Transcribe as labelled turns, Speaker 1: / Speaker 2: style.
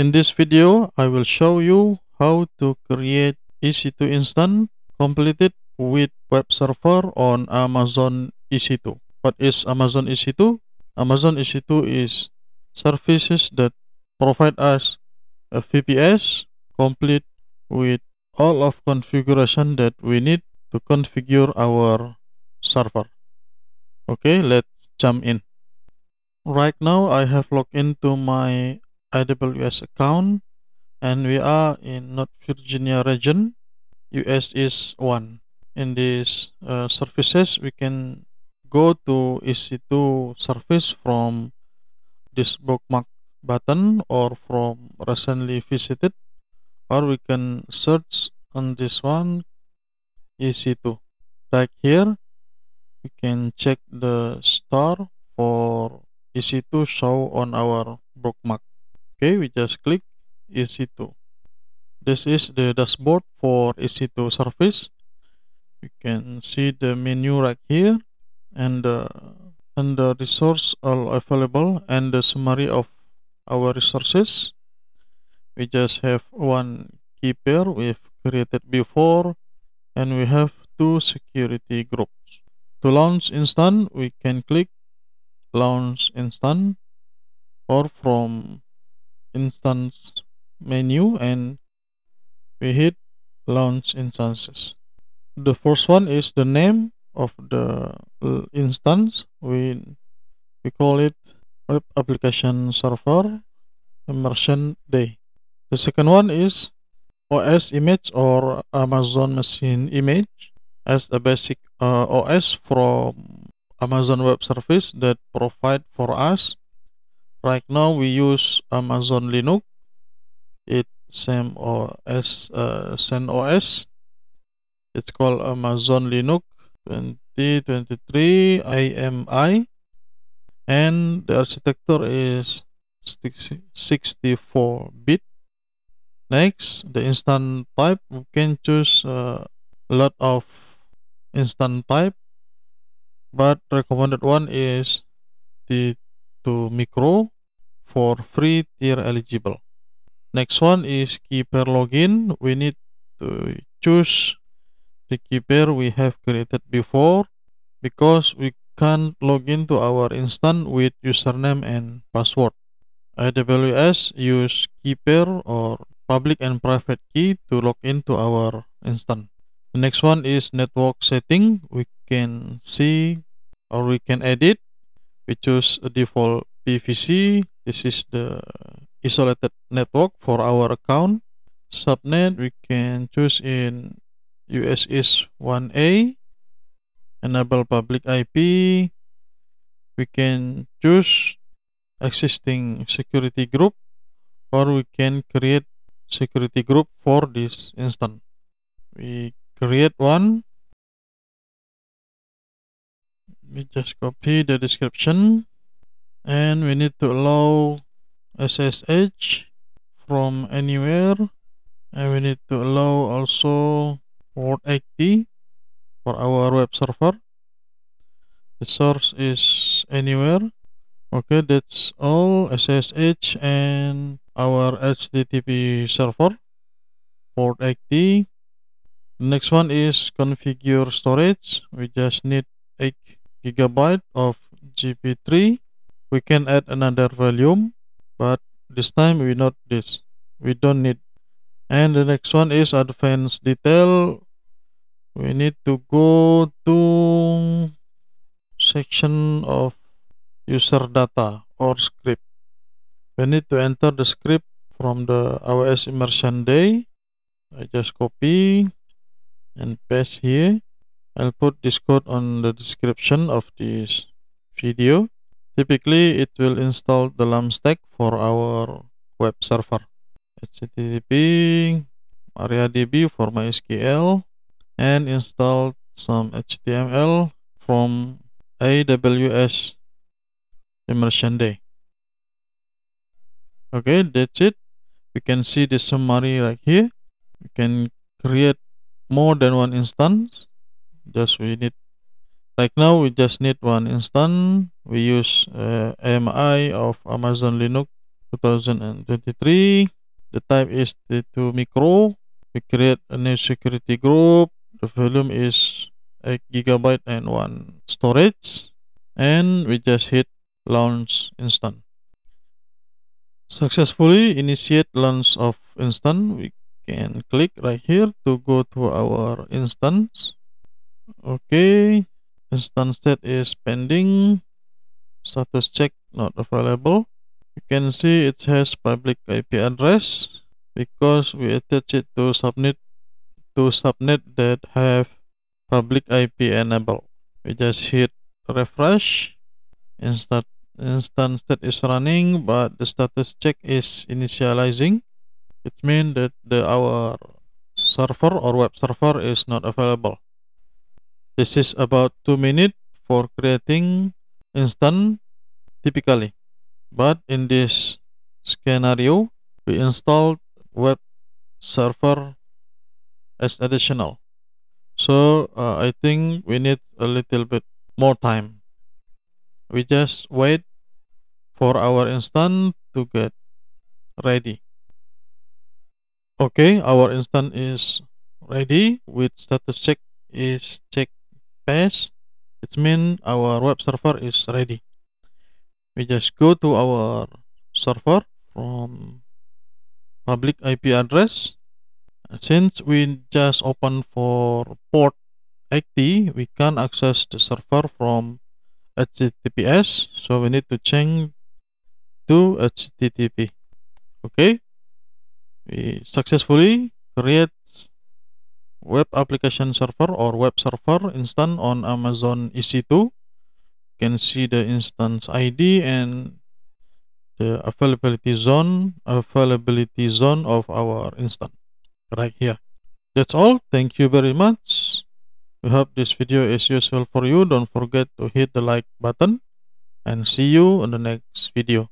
Speaker 1: In this video, I will show you how to create EC2 instance completed with web server on Amazon EC2. What is Amazon EC2? Amazon EC2 is services that provide us a VPS complete with all of configuration that we need to configure our server. Okay, let's jump in. Right now, I have logged into my AWS account and we are in North Virginia region. US is 1. In these services, we can go to EC2 service from this bookmark button or from recently visited, or we can search on this one EC2. Right here, we can check the star for EC2 show on our bookmark. Okay, we just click EC2. This is the dashboard for EC2 service. You can see the menu right here and the resource all available and the summary of our resources. We just have one key pair we've created before, and we have two security groups. To launch instance, we can click launch instance or from instance menu and we hit launch instances. The first one is the name of the instance. We call it web application server immersion day. The second one is OS image or Amazon machine image as a basic OS from Amazon Web Service that provide for us. Right now we use Amazon Linux. It's same as CentOS. It's called Amazon Linux 2023 AMI, and the architecture is 64-bit. Next, the instant type, we can choose a lot of instant type, but recommended one is the 2 micro for free tier eligible. Next one is key pair login. We need to choose the key pair we have created before because we can't log into our instance with username and password. AWS use key pair or public and private key to log into our instance. The next one is network setting. We can see or we can edit. We choose a default PVC. This is the isolated network for our account. Subnet we can choose in US is 1A. Enable public IP. We can choose existing security group or we can create security group for this instance. We create one. We just copy the description and we need to allow SSH from anywhere, and we need to allow also port 80 for our web server. The source is anywhere. Okay, that's all. SSH and our HTTP server port 80. The next one is configure storage. We just need 8 GB of GP3. We can add another volume, but this time we don't need. And the next one is advanced detail. We need to go to section of user data or script. We need to enter the script from the AWS immersion day. I just copy and paste here. I'll put this code on the description of this video. Typically, it will install the LAMP stack for our web server. HTTP, MariaDB for MySQL, and install some HTML from AWS immersion day. Okay, that's it. We can see the summary right here. We can create more than one instance. Right now we just need one instance. We use AMI of Amazon Linux 2023. The type is T2 micro. We create a new security group. The volume is 8 gigabyte and 1 storage. And we just hit launch instant. Successfully initiate launch of instance. We can click right here to go to our instance. Okay, instance state is pending. Status check not available. You can see it has public IP address because we attach it to subnet that have public IP enabled. We just hit refresh. Instance state is running, but the status check is initializing. It means that our server or web server is not available. This is about 2 minutes for creating instance typically, but in this scenario we installed web server as additional, so I think we need a little bit more time. We just wait for our instance to get ready. Okay, our instance is ready with status check is check pass. It means our web server is ready. We just go to our server from public IP address. Since we just open for port 80, we can access the server from HTTPS, so we need to change to HTTP. Okay, we successfully create web application server or web server instance on Amazon EC2. You can see the instance ID and the availability zone of our instance right here. That's all. Thank you very much. We hope this video is useful for you. Don't forget to hit the like button and see you on the next video.